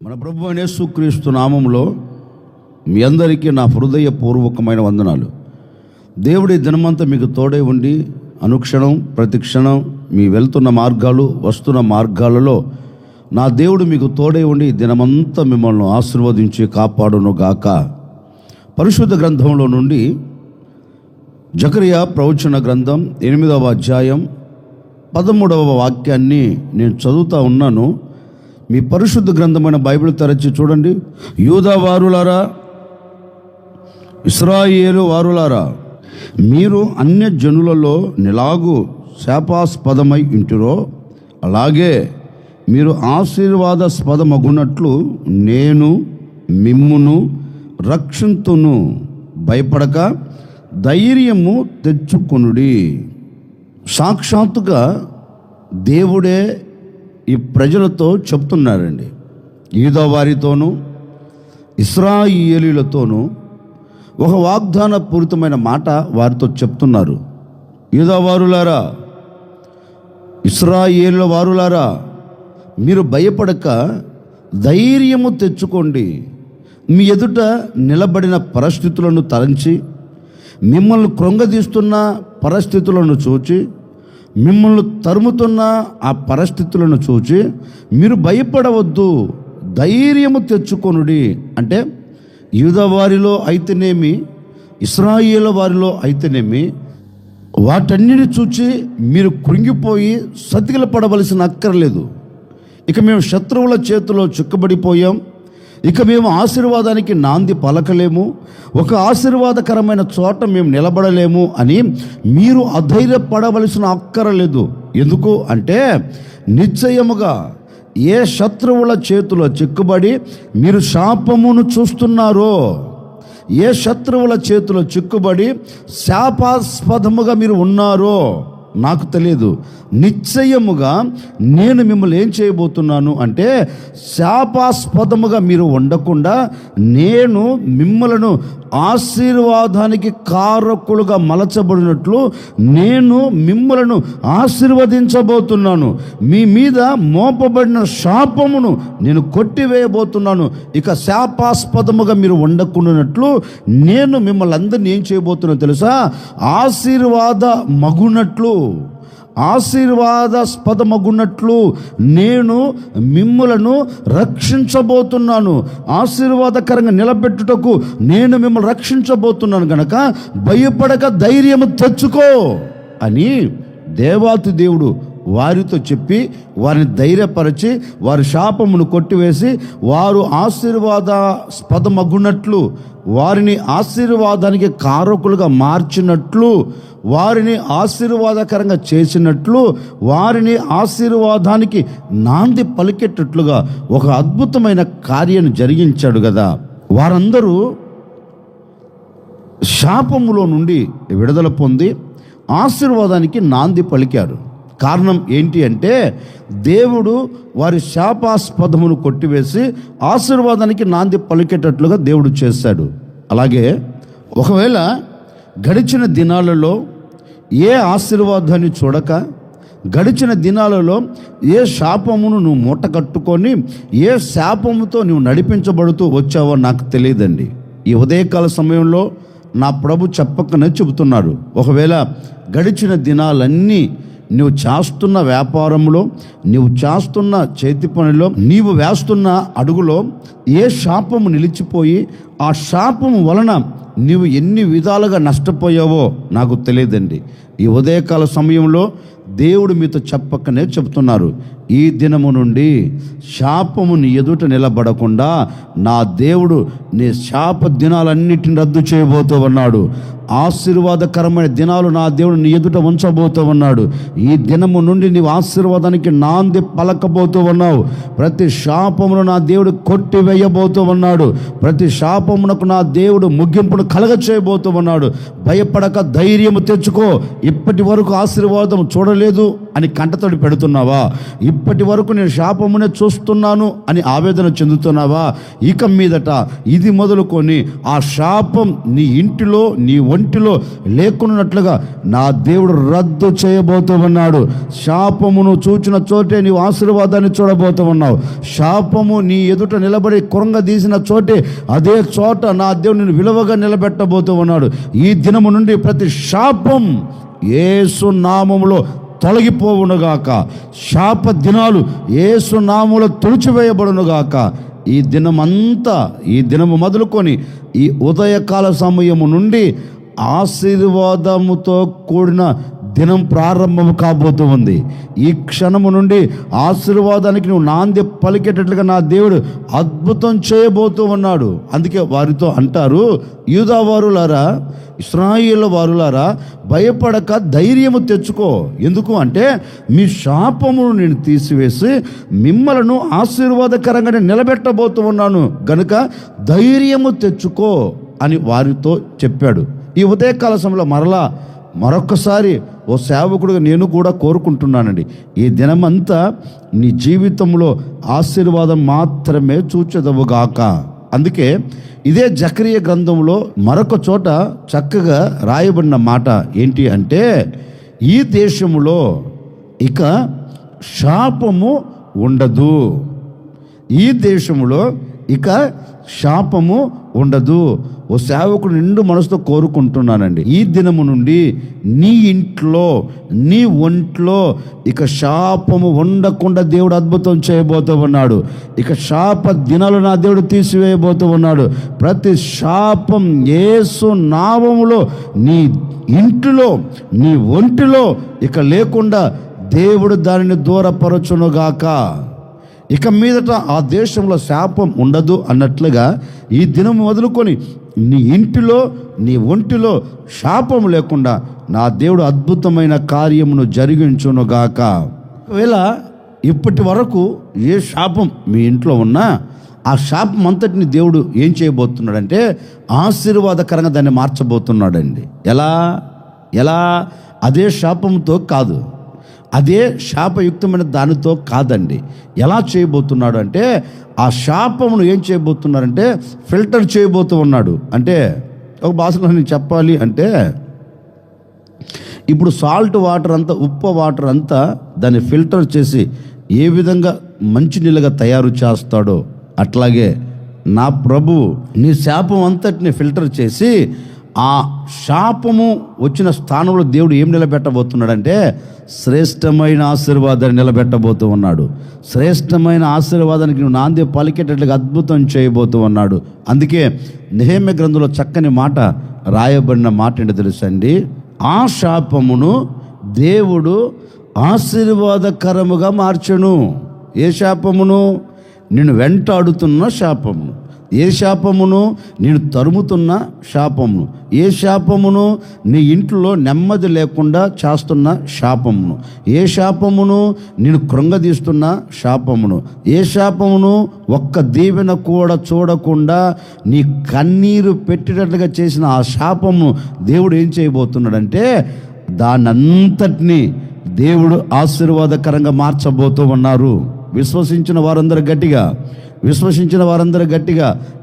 మన ప్రభువైన యేసుక్రీస్తు నామములో మీ అందరికీ నా హృదయపూర్వకమైన వందనాలు. దేవుడి దినమంతా మీకు తోడై ఉండి అనుక్షణం ప్రతిక్షణం మీ వెళ్తున్న మార్గాలు వస్తున్న మార్గాలలో నా దేవుడు మీకు తోడై ఉండి దినమంతా మిమ్మల్ని ఆశీర్వదించి కాపాడును గాక. పరిశుద్ధ గ్రంథంలో నుండి జకరియా ప్రవచన గ్రంథం 8వ అధ్యాయం 13వ వాక్యాన్ని నేను చదువుతూ ఉన్నాను. మీ పరిశుద్ధ గ్రంథమైన బైబిల్ తెరచి చూడండి. యూదా వారులారా, ఇశ్రాయేలు వారులారా, మీరు అన్య జనులలో నిలాగు శాపాస్పదమై ఉంటిరో అలాగే మీరు ఆశీర్వాదాస్పదమగునట్లు నేను మిమ్మును రక్షింతును. భయపడక ధైర్యము తెచ్చుకొనుడి. సాక్షాత్తుగా దేవుడే ఈ ప్రజలతో చెప్తున్నారండి. యూదా వారితోనూ ఇశ్రాయేలీలతోనూ ఒక వాగ్దాన పూరితమైన మాట వారితో చెప్తున్నారు. యూదా వారులారా, ఇశ్రాయేలు వారులారా, మీరు భయపడక ధైర్యము తెచ్చుకోండి. మీ ఎదుట నిలబడిన పరిస్థితులను తలంచి, మిమ్మల్ని కృంగదీస్తున్న పరిస్థితులను చూచి, మిమ్మల్ని తరుముతున్న ఆ పరిస్థితులను చూచి మీరు భయపడవద్దు, ధైర్యము తెచ్చుకొనుడి. అంటే యూదా వారిలో అయితేనేమి, ఇశ్రాయేలు వారిలో అయితేనేమి, వాటన్నిటిని చూచి మీరు కృంగిపోయి సతికిల పడవలసిన అక్కర్లేదు. ఇక మేము శత్రువుల చేతిలో చిక్కబడిపోయాం, ఇక మేము ఆశీర్వాదానికి నాంది పలకలేము, ఒక ఆశీర్వాదకరమైన చోట మేము నిలబడలేము అని మీరు అధైర్యపడవలసిన అక్కరలేదు. ఎందుకు అంటే నిశ్చయముగా ఏ శత్రువుల చేతిలో చిక్కుబడి మీరు శాపమును చూస్తున్నారో, ఏ శత్రువుల చేతిలో చిక్కుబడి శాపాస్పదముగా మీరు ఉన్నారో నాకు తెలియదు. నిశ్చయముగా నేను మిమ్మల్ని ఏం చేయబోతున్నాను అంటే శాపాస్పదముగా మీరు ఉండకుండా నేను మిమ్మలను ఆశీర్వాదానికి కారకులుగా మలచబడినట్లు నేను మిమ్మలను ఆశీర్వదించబోతున్నాను. మీ మీద మోపబడిన శాపమును నేను కొట్టివేయబోతున్నాను. ఇక శాపాస్పదముగా మీరు ఉండకుండానట్లు నేను మిమ్మల్ని అందరినీ ఏం చేయబోతున్నాను తెలుసా? ఆశీర్వాదాస్పదమగున్నట్లు నేను మిమ్ములను రక్షించబోతున్నాను. ఆశీర్వాదకరంగా నిలబెట్టుటకు నేను మిమ్మల్ని రక్షించబోతున్నాను గనక భయపడక ధైర్యము తెచ్చుకో అని దేవాతి దేవుడు వారితో చెప్పి వారిని ధైర్యపరిచి వారి శాపమును కొట్టివేసి వారు ఆశీర్వాదాస్పదమగున్నట్లు, వారిని ఆశీర్వాదానికి కారకులుగా మార్చినట్లు, వారిని ఆశీర్వాదకరంగా చేసినట్లు, వారిని ఆశీర్వాదానికి నాంది పలికేటట్లుగా ఒక అద్భుతమైన కార్యాన్ని జరిగించాడు కదా. వారందరూ శాపములో నుండి విడుదల పొంది ఆశీర్వాదానికి నాంది పలికారు. కారణం ఏంటి అంటే దేవుడు వారి శాపాస్పదమును కొట్టివేసి ఆశీర్వాదానికి నాంది పలికేటట్లుగా దేవుడు చేశాడు. అలాగే ఒకవేళ గడిచిన దినాలలో ఏ ఆశీర్వాదాన్ని చూడక, గడిచిన దినాలలో ఏ శాపమును నువ్వు మూట కట్టుకొని ఏ శాపముతో నువ్వు నడిపించబడుతూ వచ్చావో నాకు తెలియదండి. ఈ ఉదయకాల సమయంలో నా ప్రభు చెప్పకనే చెబుతున్నారు. ఒకవేళ గడిచిన దినాలన్నీ నువ్వు చేస్తున్న వ్యాపారంలో, నువ్వు చేస్తున్న చేతి పనిలో, నీవు వేస్తున్న అడుగులో ఏ శాపము నిలిచిపోయి ఆ శాపము వలన నీవు ఎన్ని విధాలుగా నష్టపోయావో నాకు తెలియదండి. ఈ ఉదయకాల సమయంలో దేవుడు మీతో చెప్పకనే చెప్తున్నారు. ఈ దినము నుండి శాపము నీ ఎదుట నిలబడకుండా నా దేవుడు నీ శాప దినాలన్నిటిని రద్దు చేయబోతూ ఉన్నాడు. ఆశీర్వాదకరమైన దినాలు నా దేవుడు నీ ఎదుట ఉంచబోతూ ఉన్నాడు. ఈ దినము నుండి నీవు ఆశీర్వాదానికి నాంది పలకబోతూ ఉన్నావు. ప్రతి శాపమును నా దేవుడు కొట్టివేయబోతూ ఉన్నాడు. ప్రతి శాపమునకు నా దేవుడు ముగింపును కలగ చేయబోతూ ఉన్నాడు. భయపడక ధైర్యము తెచ్చుకో. ఇప్పటి వరకు ఆశీర్వాదం చూడలేదు అని కంటతడి పెడుతున్నావా? ఇప్పటి వరకు నేను శాపమునే చూస్తున్నాను అని ఆవేదన చెందుతున్నావా? ఇక మీదట ఇది మొదలుకొని ఆ శాపం నీ ఇంటిలో నీ ఒంటిలో లేకున్నట్లుగా నా దేవుడు రద్దు చేయబోతూ ఉన్నాడు. శాపమును చూచిన చోటే నీవు ఆశీర్వాదాన్ని చూడబోతూ ఉన్నావు. శాపము నీ ఎదుట నిలబడి కృంగదీసిన చోటే అదే చోట నా దేవుడు నిన్ను విలువగా నిలబెట్టబోతూ ఉన్నాడు. ఈ దినము నుండి ప్రతి శాపం యేసు నామములో తొలగిపోవునుగాక. శాప దినాలు యేసు నామములో తుడిచివేయబడునుగాక. ఈ దినము మొదలుకొని ఈ ఉదయకాల సమయము నుండి ఆశీర్వాదముతో కూడిన దినం ప్రారంభం కాబోతూ ఉంది. ఈ క్షణము నుండి ఆశీర్వాదానికి నువ్వు నాంది పలికేటట్లుగా నా దేవుడు అద్భుతం చేయబోతూ ఉన్నాడు. అందుకే వారితో అంటారు, యూదా వారులారా, ఇశ్రాయేలు వారులారా, భయపడక ధైర్యము తెచ్చుకో. ఎందుకు అంటే మీ శాపమును నేను తీసివేసి మిమ్మలను ఆశీర్వాదకరంగా నేను నిలబెట్టబోతూ ఉన్నాను గనుక ధైర్యము తెచ్చుకో అని వారితో చెప్పాడు. ఈ ఉదయకాల సమయంలో మరొకసారి ఓ సేవకుడుగా నేను కూడా కోరుకుంటున్నానండి, ఈ దినమంతా నీ జీవితంలో ఆశీర్వాదం మాత్రమే చూచెదవుగాక. అందుకే ఇదే జకరియా గ్రంథంలో మరొక చోట చక్కగా రాయబడిన మాట ఏంటి అంటే, ఈ దేశములో ఇక శాపము ఉండదు. ఈ దేశములో ఇక శాపము ఉండదు. ఓ సేవకుడు నిండు మనసుతో కోరుకుంటున్నానండి, ఈ దినము నుండి నీ ఇంట్లో నీ ఒంట్లో ఇక శాపము ఉండకుండా దేవుడు అద్భుతం చేయబోతూ ఉన్నాడు. ఇక శాప దినాలు నా దేవుడు తీసివేయబోతూ ఉన్నాడు. ప్రతి శాపం యేసు నామములో నీ ఇంటిలో నీ ఒంటిలో ఇక లేకుండా దేవుడు దానిని దూరపరచునుగాక. ఇక మీదట ఆ దేశంలో శాపం ఉండదు అన్నట్లుగా ఈ దినం మొదలుకొని నీ ఇంటిలో నీ ఒంటిలో శాపం లేకుండా నా దేవుడు అద్భుతమైన కార్యమును జరిగించునుగాక. ఒకవేళ ఇప్పటి వరకు ఏ శాపం మీ ఇంట్లో ఉన్నా ఆ శాపం అంతటిని దేవుడు ఏం చేయబోతున్నాడంటే ఆశీర్వాదకరంగా దాన్ని మార్చబోతున్నాడండి. ఎలా అదే శాపంతో కాదు, అదే శాపయుక్తమైన దానితో కాదండి. ఎలా చేయబోతున్నాడు అంటే ఆ శాపమును ఏం చేయబోతున్నారంటే ఫిల్టర్ చేయబోతూ ఉన్నాడు. అంటే ఒక భాషలో నేను చెప్పాలి అంటే, ఇప్పుడు సాల్ట్ వాటర్ అంతా, ఉప్పు వాటర్ అంతా దాన్ని ఫిల్టర్ చేసి ఏ విధంగా మంచినీళ్ళగా తయారు చేస్తాడో అట్లాగే నా ప్రభు నీ శాపం అంతటిని ఫిల్టర్ చేసి ఆ శాపము వచ్చిన స్థానంలో దేవుడు ఏం నిలబెట్టబోతున్నాడంటే శ్రేష్టమైన ఆశీర్వాదాన్ని నిలబెట్టబోతూ ఉన్నాడు. శ్రేష్టమైన ఆశీర్వాదానికి నువ్వు నాంది పలికేటట్లుగా అద్భుతం చేయబోతూ ఉన్నాడు. అందుకే నెహెమ్యా గ్రంథంలో చక్కని మాట రాయబడిన మాట ఏంటో తెలుసండి, ఆ శాపమును దేవుడు ఆశీర్వాదకరముగా మార్చెను. ఏ శాపమును? నిన్ను వెంటాడుతున్న శాపమును. ఏ శాపమును? నేను తరుముతున్న శాపమును. ఏ శాపమును? నీ ఇంట్లో నెమ్మది లేకుండా చేస్తున్న శాపమును. ఏ శాపమును? నేను కృంగదీస్తున్న శాపమును. ఏ శాపమును? ఒక్క దీవెన కూడా చూడకుండా నీ కన్నీరు పెట్టేటట్లుగా చేసిన ఆ శాపమును దేవుడు ఏం చేయబోతున్నాడంటే దానంతటినీ దేవుడు ఆశీర్వాదకరంగా మార్చబోతూ ఉన్నారు. విశ్వసించిన వారందరూ గట్టిగా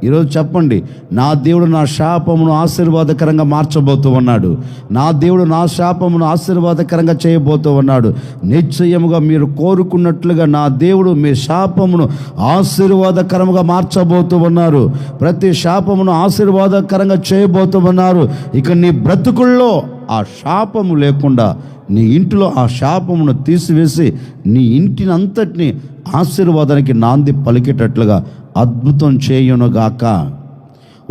ఈరోజు చెప్పండి, నా దేవుడు నా శాపమును ఆశీర్వాదకరంగా మార్చబోతూ ఉన్నాడు. నా దేవుడు నా శాపమును ఆశీర్వాదకరంగా చేయబోతూ ఉన్నాడు. నిశ్చయముగా మీరు కోరుకున్నట్లుగా నా దేవుడు మీ శాపమును ఆశీర్వాదకరంగా మార్చబోతూ ఉన్నారు. ప్రతి శాపమును ఆశీర్వాదకరంగా చేయబోతూ ఉన్నారు. ఇక నీ బ్రతుకుల్లో ఆ శాపము లేకుండా నీ ఇంటిలో ఆ శాపమును తీసివేసి నీ ఇంటిని అంతటిని ఆశీర్వాదానికి నాంది పలికేటట్లుగా అద్భుతం చేయునుగాక.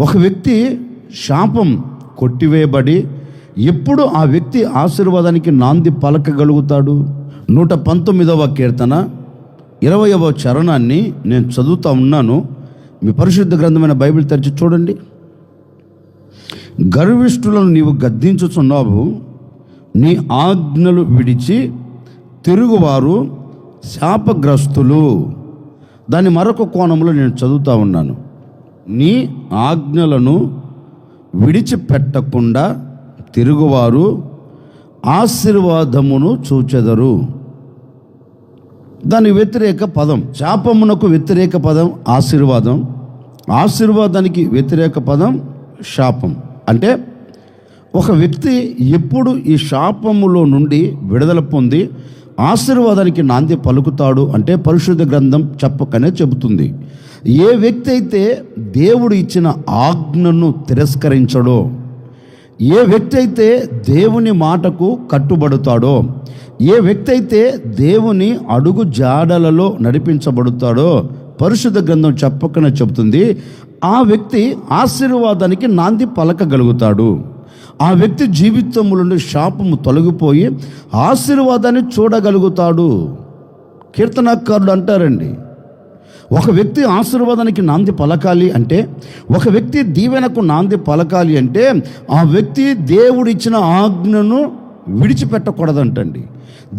ఒక వ్యక్తి శాపం కొట్టివేయబడి ఎప్పుడు ఆ వ్యక్తి ఆశీర్వాదానికి నాంది పలకగలుగుతాడు? 119వ కీర్తన 20వ చరణాన్ని నేను చదువుతా ఉన్నాను. మీ పరిశుద్ధ గ్రంథమైన బైబిల్ తెరిచి చూడండి. గర్విష్ఠులను నీవు గద్దించుచున్నావు, నీ ఆజ్ఞలు విడిచి తిరుగువారు శాపగ్రస్తులు. దాని మరొక కోణంలో నేను చదువుతూ ఉన్నాను. నీ ఆజ్ఞలను విడిచిపెట్టకుండా తిరుగువారు ఆశీర్వాదమును చూచెదరు. దాని వ్యతిరేక పదం. శాపమునకు వ్యతిరేక పదం ఆశీర్వాదం, ఆశీర్వాదానికి వ్యతిరేక పదం శాపం. అంటే ఒక వ్యక్తి ఎప్పుడు ఈ శాపములో నుండి విడుదల పొంది ఆశీర్వాదానికి నాంది పలుకుతాడు అంటే పరిశుద్ధ గ్రంథం చెప్పకనే చెబుతుంది. ఏ వ్యక్తి అయితే దేవుడు ఇచ్చిన ఆజ్ఞను తిరస్కరించడో, ఏ వ్యక్తి అయితే దేవుని మాటకు కట్టుబడతాడో, ఏ వ్యక్తి అయితే దేవుని అడుగు జాడలలో నడిపించబడతాడో పరిశుద్ధ గ్రంథం చెప్పకనే చెబుతుంది, ఆ వ్యక్తి ఆశీర్వాదానికి నాంది పలకగలుగుతాడు. ఆ వ్యక్తి జీవితంలో నుండి శాపము తొలగిపోయి ఆశీర్వాదాన్ని చూడగలుగుతాడు. కీర్తనకారుడు అంటారండి, ఒక వ్యక్తి ఆశీర్వాదానికి నాంది పలకాలి అంటే, ఒక వ్యక్తి దీవెనకు నాంది పలకాలి అంటే ఆ వ్యక్తి దేవుడిచ్చిన ఆజ్ఞను విడిచిపెట్టకూడదంటండి.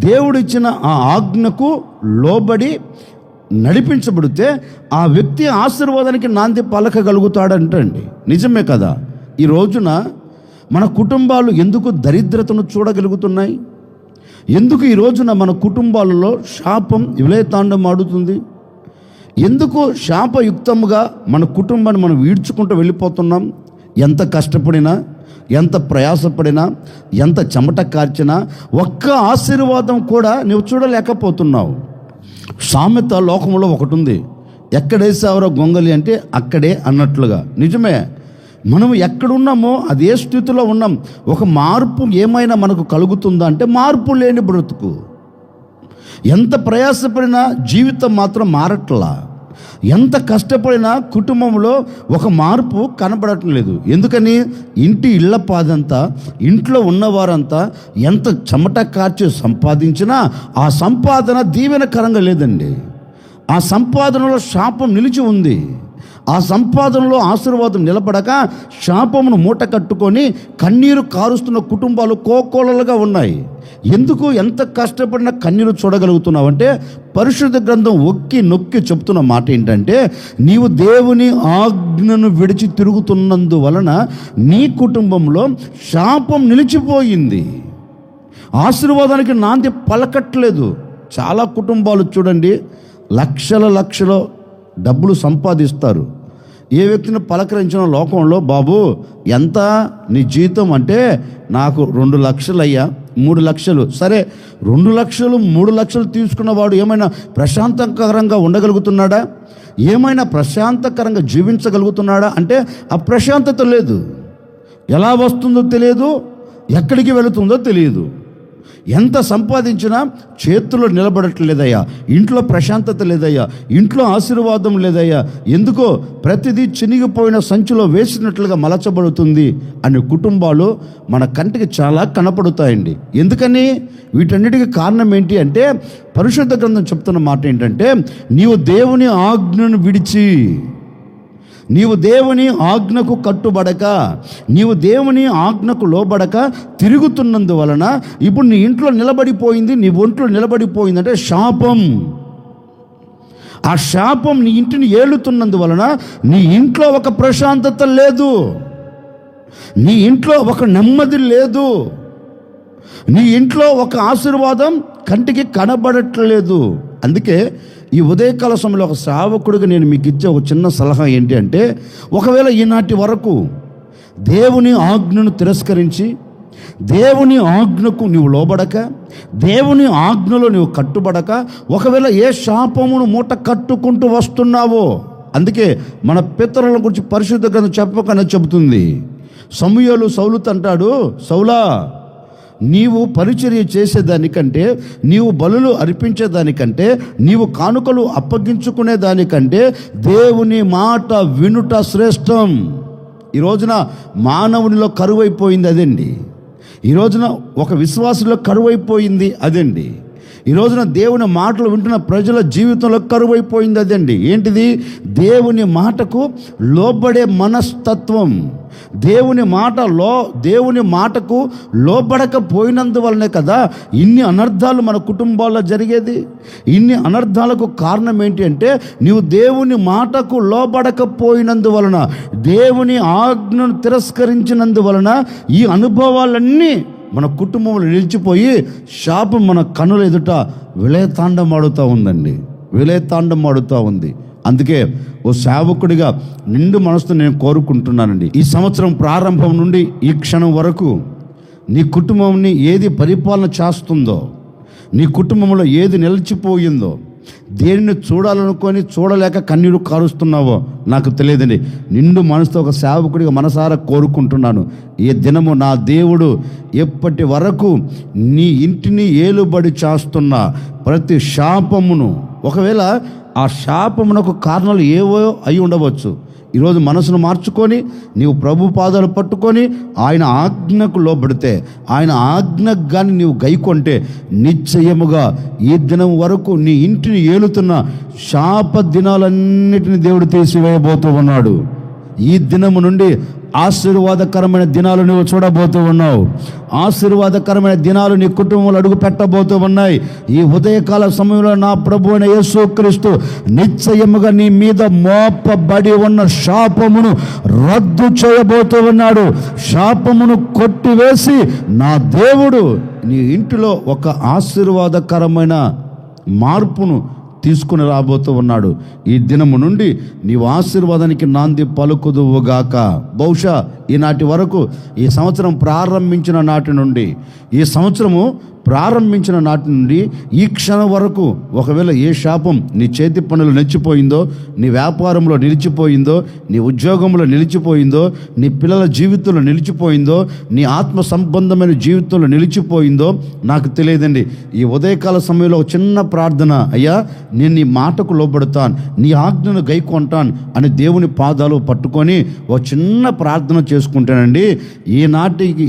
దేవుడిచ్చిన ఆ ఆజ్ఞకు లోబడి నడిపించబడితే ఆ వ్యక్తి ఆశీర్వాదానికి నాంది పలకగలుగుతాడంటండి. నిజమే కదా? ఈ రోజున మన కుటుంబాలు ఎందుకు దరిద్రతను చూడగలుగుతున్నాయి? ఎందుకు ఈ రోజున మన కుటుంబాలలో శాపం విలయతాండం ఆడుతుంది? ఎందుకు శాపయుక్తముగా మన కుటుంబాన్ని మనం ఈడ్చుకుంటూ వెళ్ళిపోతున్నాం? ఎంత కష్టపడినా, ఎంత ప్రయాసపడినా, ఎంత చెమట కార్చినా ఒక్క ఆశీర్వాదం కూడా నువ్వు చూడలేకపోతున్నావు. సామెత లోకంలో ఒకటి ఉంది, ఎక్కడేసావరో గొంగలి అంటే అక్కడే అన్నట్లుగా. నిజమే, మనం ఎక్కడున్నామో అదే స్థితిలో ఉన్నాం. ఒక మార్పు ఏమైనా మనకు కలుగుతుందా అంటే మార్పు లేని బ్రతుకు. ఎంత ప్రయాసపడినా జీవితం మాత్రం మారట్లా. ఎంత కష్టపడినా కుటుంబంలో ఒక మార్పు కనబడటం లేదు. ఎందుకని? ఇంటి ఇళ్ల పాదంతా, ఇంట్లో ఉన్నవారంతా ఎంత చెమట కార్చి సంపాదించినా ఆ సంపాదన దీవెనకరంగా లేదండి. ఆ సంపాదనలో శాపం నిలిచి ఉంది. ఆ సంపాదనలో ఆశీర్వాదం నిలబడక శాపమును మూట కట్టుకొని కన్నీరు కారుస్తున్న కుటుంబాలు కోకోలలుగా ఉన్నాయి. ఎందుకు? ఎంత కష్టపడినా కన్నీరు చూడగలుగుతున్నావు అంటే పరిశుద్ధ గ్రంథం ఒక్కి నొక్కి చెప్తున్న మాట ఏంటంటే, నీవు దేవుని ఆజ్ఞను విడిచి తిరుగుతున్నందువలన నీ కుటుంబంలో శాపం నిలిచిపోయింది. ఆశీర్వాదానికి నాంది పలకట్లేదు. చాలా కుటుంబాలు చూడండి, లక్షల డబ్బులు సంపాదిస్తారు. ఏ వ్యక్తిని పలకరించిన లోకంలో, బాబు ఎంత నీ జీతం అంటే, నాకు 2 లక్షలు అయ్యా, 3 లక్షలు. సరే, 2 లక్షలు 3 లక్షలు తీసుకున్నవాడు ఏమైనా ప్రశాంతకరంగా ఉండగలుగుతున్నాడా? ఏమైనా ప్రశాంతకరంగా జీవించగలుగుతున్నాడా అంటే ఆ ప్రశాంతత లేదు. ఎలా వస్తుందో తెలియదు, ఎక్కడికి వెళుతుందో తెలియదు. ఎంత సంపాదించినా చేతుల్లో నిలబడట్లేదయ్యా, ఇంట్లో ప్రశాంతత లేదయ్యా, ఇంట్లో ఆశీర్వాదం లేదయ్యా. ఎందుకో ప్రతిదీ చినిగిపోయిన సంచిలో వేసినట్లుగా మలచబడుతుంది అనే కుటుంబాలు మన కంటికి చాలా కనపడుతాయండి. ఎందుకని? వీటన్నిటికీ కారణం ఏంటి అంటే పరిశుద్ధ గ్రంథం చెప్తున్న మాట ఏంటంటే, నీవు దేవుని ఆజ్ఞను విడిచి, నీవు దేవుని ఆజ్ఞకు కట్టుబడక, నీవు దేవుని ఆజ్ఞకు లోబడక తిరుగుతున్నందువలన ఇప్పుడు నీ ఇంట్లో నిలబడిపోయింది, నీ ఒంట్లో నిలబడిపోయింది అంటే శాపం. ఆ శాపం నీ ఇంటిని ఏలుతున్నందువలన నీ ఇంట్లో ఒక ప్రశాంతత లేదు, నీ ఇంట్లో ఒక నెమ్మది లేదు, నీ ఇంట్లో ఒక ఆశీర్వాదం కంటికి కనబడట్లేదు. అందుకే ఈ ఉదయకాల సమయంలో ఒక సేవకుడిగా నేను మీకు ఇచ్చే ఒక చిన్న సలహా ఏంటి అంటే, ఒకవేళ ఈనాటి వరకు దేవుని ఆజ్ఞను తిరస్కరించి, దేవుని ఆజ్ఞకు నీవు లోబడక, దేవుని ఆజ్ఞలో నీవు కట్టుబడక, ఒకవేళ ఏ శాపమును మూట కట్టుకుంటూ వస్తున్నావో, అందుకే మన పితరుల గురించి పరిశుద్ధ గ్రంథం చెప్పకనే చెబుతుంది. సమూయేలు సౌలుతో అంటాడు, సౌలా, నీవు పరిచర్య చేసేదానికంటే, నీవు బలులు అర్పించేదానికంటే, నీవు కానుకలు అప్పగించుకునే దానికంటే దేవుని మాట వినుట శ్రేష్టం. ఈ రోజున మానవునిలో కరువైపోయింది అదండి. ఈ రోజున ఒక విశ్వాసంలో కరువైపోయింది అదండి. ఈ రోజున దేవుని మాటలు వింటున్న ప్రజల జీవితంలో కరువైపోయింది అదండి. ఏంటిది? దేవుని మాటకు లోబడే మనస్తత్వం. దేవుని మాటకు లోబడకపోయినందువల్లనే కదా ఇన్ని అనర్థాలు మన కుటుంబాల్లో జరిగేది. ఇన్ని అనర్థాలకు కారణం ఏంటి అంటే, నీవు దేవుని మాటకు లోబడకపోయినందువలన, దేవుని ఆజ్ఞను తిరస్కరించినందువలన ఈ అనుభవాలన్నీ మన కుటుంబంలో నిలిచిపోయి శాపం మన కన్నుల ఎదుట విలయతాండమాడుతూ ఉందండి, విలయతాండమాడుతూ ఉంది. అందుకే ఓ సేవకుడిగా నిండు మనసుతో నేను కోరుకుంటున్నానండి, ఈ సంవత్సరం ప్రారంభం నుండి ఈ క్షణం వరకు నీ కుటుంబంని ఏది పరిపాలన చేస్తుందో, నీ కుటుంబంలో ఏది నిలిచిపోయిందో, దేనిని చూడాలనుకొని చూడలేక కన్నీరు కారుస్తున్నావో నాకు తెలియదండి. నిండు మనసుతో ఒక సేవకుడిగా మనసారా కోరుకుంటున్నాను, ఈ దినము నా దేవుడు ఎప్పటి వరకు నీ ఇంటిని ఏలుబడి చేస్తున్న ప్రతి శాపమును, ఒకవేళ ఆ శాపమునకు కారణాలు ఏవో అయి ఉండవచ్చు, ఈరోజు మనసును మార్చుకొని నీవు ప్రభు పాదాలు పట్టుకొని ఆయన ఆజ్ఞకు లోబడితే, ఆయన ఆజ్ఞకు కానీ నీవు గైకొంటే నిశ్చయముగా ఈ దినం వరకు నీ ఇంటిని ఏలుతున్న శాప దినాలన్నిటిని దేవుడు తీసివేయబోతూ ఉన్నాడు. ఈ దినము నుండి ఆశీర్వాదకరమైన దినాలు నువ్వు చూడబోతూ ఉన్నావు. ఆశీర్వాదకరమైన దినాలు నీ కుటుంబంలో అడుగు పెట్టబోతూ ఉన్నాయి. ఈ ఉదయకాల సమయంలో నా ప్రభు అయిన యేసుక్రీస్తు నిశ్చయముగా నీ మీద మోపబడి ఉన్న శాపమును రద్దు చేయబోతూ ఉన్నాడు. శాపమును కొట్టివేసి నా దేవుడు నీ ఇంటిలో ఒక ఆశీర్వాదకరమైన మార్పును తీసుకుని రాబోతూ ఉన్నాడు. ఈ దినము నుండి నీవు ఆశీర్వాదానికి నాంది పలుకుదువుగాక. బహుశా ఈనాటి వరకు, ఈ సంవత్సరం ప్రారంభించిన నాటి నుండి, ఈ సంవత్సరము ప్రారంభించిన నాటి నుండి ఈ క్షణం వరకు ఒకవేళ ఏ శాపం నీ చేతి పనులు నిలిచిపోయిందో, నీ వ్యాపారంలో నిలిచిపోయిందో, నీ ఉద్యోగంలో నిలిచిపోయిందో, నీ పిల్లల జీవితంలో నిలిచిపోయిందో, నీ ఆత్మ సంబంధమైన జీవితంలో నిలిచిపోయిందో నాకు తెలియదండి. ఈ ఉదయకాల సమయంలో ఒక చిన్న ప్రార్థన, అయ్యా నేను నీ మాటకు లోబడతాను, నీ ఆజ్ఞను గైకొంటాను అని దేవుని పాదాలు పట్టుకొని ఒక చిన్న ప్రార్థన చేసుకుంటానండి.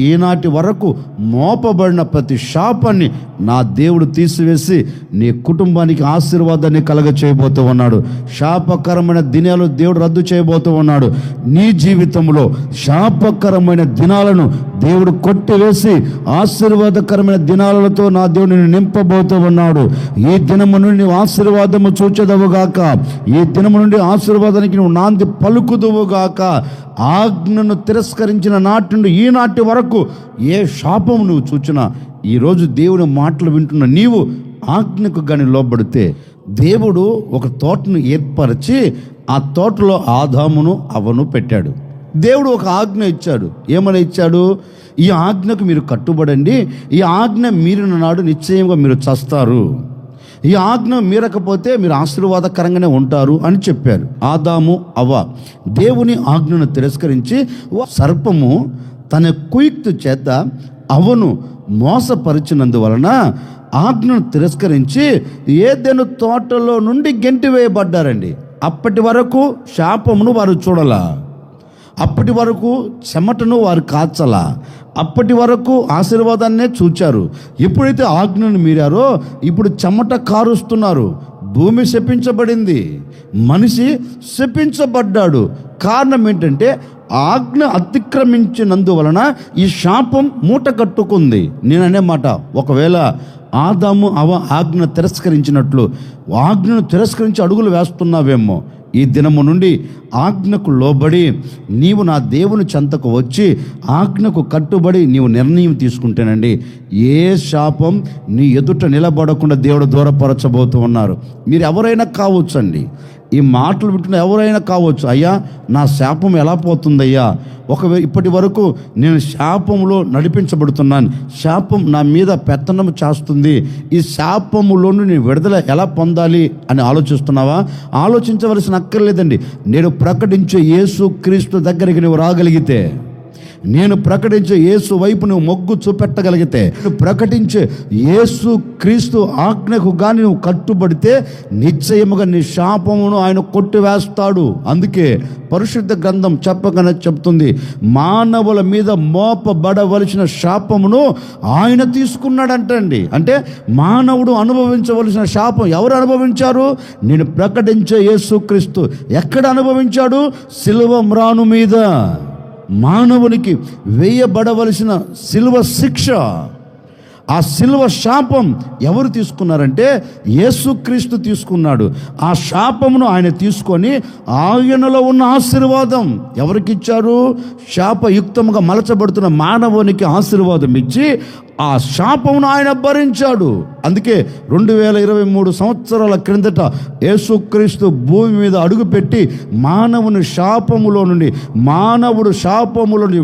ఈనాటి వరకు మోపబడిన ప్రతి శాపాన్ని నా దేవుడు తీసివేసి నీ కుటుంబానికి ఆశీర్వాదాన్ని కలగ చేయబోతూ ఉన్నాడు. శాపకరమైన దినాలు దేవుడు రద్దు చేయబోతూ ఉన్నాడు. నీ జీవితంలో శాపకరమైన దినాలను దేవుడు కొట్టివేసి ఆశీర్వాదకరమైన దినాలతో నా దేవుడిని నింపబోతూ ఉన్నాడు. ఈ దినము నుండి నువ్వు ఆశీర్వాదము చూచెదవుగాక. ఈ దినము నుండి ఆశీర్వాదానికి నువ్వు నాంది పలుకుదువుగాక. ఆజ్ఞను తిరస్కరించిన నాటి నుండి ఈనాటి వరకు ఏ శాపము నువ్వు చూచినా, ఈరోజు దేవుని మాటలు వింటున్న నీవు ఆజ్ఞకు కానీ లోబడితే, దేవుడు ఒక తోటను ఏర్పరిచి ఆ తోటలో ఆదామును అవ్వను పెట్టాడు. దేవుడు ఒక ఆజ్ఞ ఇచ్చాడు. ఏమని ఇచ్చాడు? ఈ ఆజ్ఞకు మీరు కట్టుబడండి, ఈ ఆజ్ఞ మీరిన నాడు నిశ్చయంగా మీరు చస్తారు, ఈ ఆజ్ఞ మీరకపోతే మీరు ఆశీర్వాదకరంగానే ఉంటారు అని చెప్పారు. ఆదాము అవ్వ దేవుని ఆజ్ఞను తిరస్కరించి సర్పము తన కుయుక్తి చేత అవ్వను మోసపరిచినందువలన ఆజ్ఞను తిరస్కరించి ఏదెను తోటలో నుండి గెంటివేయబడ్డారండి. అప్పటి వరకు శాపమును వారు చూడలా, అప్పటి వరకు చెమటను వారు కాచలా, అప్పటి వరకు ఆశీర్వాదాన్నే చూచారు. ఎప్పుడైతే ఆజ్ఞను మీరారో ఇప్పుడు చెమట కారుస్తున్నారు. భూమి శపించబడింది, మనిషి శపించబడ్డాడు. కారణం ఏంటంటే ఆజ్ఞ అతిక్రమించినందువలన ఈ శాపం మూట కట్టుకుంది. నేననే మాట, ఒకవేళ ఆదాము అవ్వ ఆజ్ఞ తిరస్కరించినట్లు ఆజ్ఞను తిరస్కరించి అడుగులు వేస్తున్నావేమో, ఈ దినము నుండి ఆజ్ఞకు లోబడి నీవు నా దేవుని చెంతకు వచ్చి ఆజ్ఞకు కట్టుబడి నీవు నిర్ణయం తీసుకుంటేనండి ఏ శాపం నీ ఎదుట నిలబడకుండా దేవుడు దూరపరచబోతూ ఉన్నారు. మీరు ఎవరైనా కావచ్చండి, ఈ మాటలు వింటున్న ఎవరైనా కావచ్చు, అయ్యా నా శాపం ఎలా పోతుందయ్యా, ఒకవేళ ఇప్పటి వరకు నేను శాపంలో నడిపించబడుతున్నాను, శాపం నా మీద పెత్తనం చేస్తుంది, ఈ శాపములోను నేను విడుదల ఎలా పొందాలి అని ఆలోచిస్తున్నావా? ఆలోచించవలసిన అక్కర్లేదండి. నేను ప్రకటించే యేసు క్రీస్తు దగ్గరికి నువ్వు రాగలిగితే, నేను ప్రకటించే యేసు వైపు నువ్వు మొగ్గు చూపెట్టగలిగితే, నేను ప్రకటించే యేసు క్రీస్తు ఆజ్ఞకు కానీ నువ్వు కట్టుబడితే నిశ్చయముగా నీ శాపమును ఆయన కొట్టివేస్తాడు. అందుకే పరిశుద్ధ గ్రంథం చెప్పగానే చెప్తుంది, మానవుల మీద మోపబడవలసిన శాపమును ఆయన తీసుకున్నాడంటండి. అంటే మానవుడు అనుభవించవలసిన శాపం ఎవరు అనుభవించారు? నేను ప్రకటించే యేసు క్రీస్తు. ఎక్కడ అనుభవించాడు? సిలువ మ్రాను మీద మానవునికి వేయబడవలసిన శిలువ శిక్ష ఆ శిలువ శాపం ఎవరు తీసుకున్నారంటే యేసుక్రీస్తు తీసుకున్నాడు. ఆ శాపమును ఆయన తీసుకొని ఆయనలో ఉన్న ఆశీర్వాదం ఎవరికి ఇచ్చారు? శాపయుక్తముగా మలచబడుతున్న మానవునికి ఆశీర్వాదం ఇచ్చి ఆ శాపమును ఆయన భరించాడు. అందుకే 2023 సంవత్సరాల క్రిందట యేసుక్రీస్తు భూమి మీద అడుగుపెట్టి మానవుని శాపములో నుండి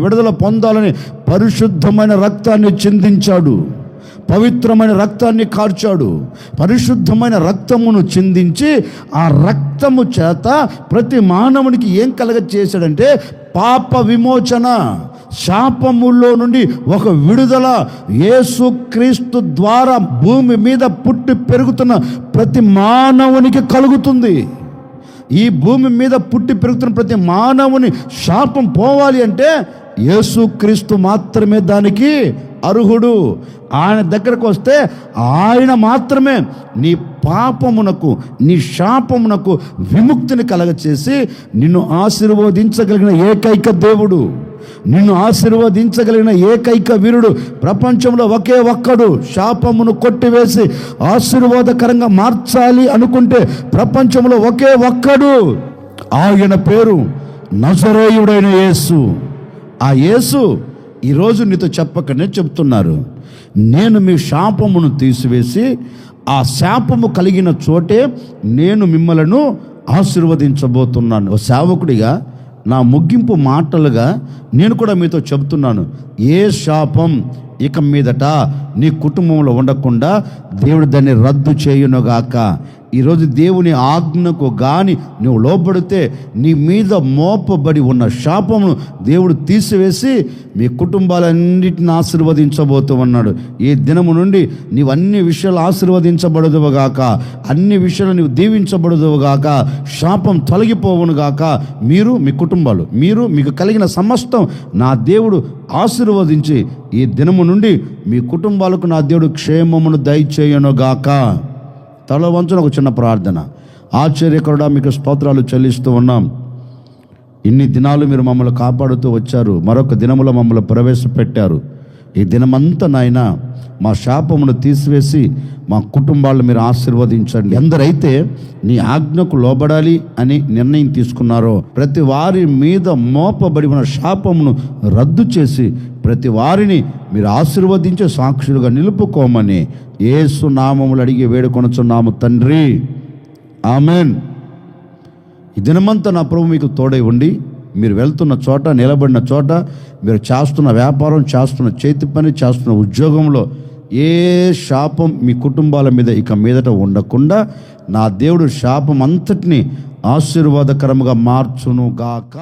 విడుదల పొందాలని పరిశుద్ధమైన రక్తాన్ని చిందించాడు, పవిత్రమైన రక్తాన్ని కార్చాడు. పరిశుద్ధమైన రక్తమును చిందించి ఆ రక్తము చేత ప్రతి మానవునికి ఏం చేశాడంటే పాప విమోచన, శాపములో నుండి ఒక విడుదల యేసుక్రీస్తు ద్వారా భూమి మీద పుట్టి పెరుగుతున్న ప్రతి మానవునికి కలుగుతుంది. ఈ భూమి మీద పుట్టి పెరుగుతున్న ప్రతి మానవుని శాపం పోవాలి అంటే యేసుక్రీస్తు మాత్రమే దానికి అర్హుడు. ఆయన దగ్గరకు వస్తే ఆయన మాత్రమే నీ పాపమునకు, నీ శాపమునకు విముక్తిని కలగచేసి నిన్ను ఆశీర్వదించగలిగిన ఏకైక దేవుడు, నిన్ను ఆశీర్వదించగలిగిన ఏకైక వీరుడు ప్రపంచంలో ఒకే ఒక్కడు. శాపమును కొట్టివేసి ఆశీర్వాదకరంగా మార్చాలి అనుకుంటే ప్రపంచంలో ఒకే ఒక్కడు. ఆయన పేరు నజరేయుడైన యేసు. ఆ యేసు ఈరోజు నీతో చెప్పకనే చెప్తున్నారు, నేను మీ శాపమును తీసివేసి ఆ శాపము కలిగిన చోటే నేను మిమ్మలను ఆశీర్వదించబోతున్నాను. ఓ సేవకుడిగా నా ముగింపు మాటలుగా నేను కూడా మీతో చెబుతున్నాను, ఏ శాపం ఇక మీదట నీ కుటుంబంలో ఉండకుండా దేవుడు దాన్ని రద్దు చేయునుగాక. ఈరోజు దేవుని ఆజ్ఞకు కానీ నువ్వు లోబడితే నీ మీద మోపబడి ఉన్న శాపమును దేవుడు తీసివేసి మీ కుటుంబాలన్నిటిని ఆశీర్వదించబోతూ ఉన్నాడు. ఈ దినము నుండి నీవు అన్ని విషయాలు ఆశీర్వదించబడదువుగాక, అన్ని విషయాలు నీవు దీవించబడదువుగాక, శాపం తొలగిపోవునుగాక. మీరు మీ కుటుంబాలు, మీరు మీకు కలిగిన సమస్తం నా దేవుడు ఆశీర్వదించి ఈ దినము నుండి మీ కుటుంబాలకు నా దేవుడు క్షేమమును దయచేయునుగాక. తల వంచున ఒక చిన్న ప్రార్థన. ఆశ్చర్యకరుడా, మీకు స్తోత్రాలు చెల్లిస్తూ ఉన్నాం. ఇన్ని దినాలు మీరు మమ్మల్ని కాపాడుతూ వచ్చారు, మరొక దినములో మమ్మల్ని ప్రవేశపెట్టారు. ఈ దినమంతా నాయన మా శాపమును తీసివేసి మా కుటుంబాలను మీరు ఆశీర్వదించండి. ఎందరైతే నీ ఆజ్ఞకు లోబడాలి అని నిర్ణయం తీసుకున్నారో ప్రతి వారి మీద మోపబడి ఉన్న శాపమును రద్దు చేసి ప్రతి వారిని మీరు ఆశీర్వదించే సాక్షులుగా నిలుపుకోమని యేసు నామములు అడిగి వేడుకొనుచున్నాము తండ్రి, ఆమెన్. ఈ దినమంతా నా ప్రభు మీకు తోడై ఉండి మీరు వెళ్తున్న చోట, నిలబడిన చోట, మీరు చేస్తున్న వ్యాపారం, చేస్తున్న చేతి పని, చేస్తున్న ఉద్యోగంలో ఏ శాపం మీ కుటుంబాల మీద ఇక మీదట ఉండకుండా నా దేవుడు శాపం అంతటిని ఆశీర్వాదకరముగా మార్చును గాక.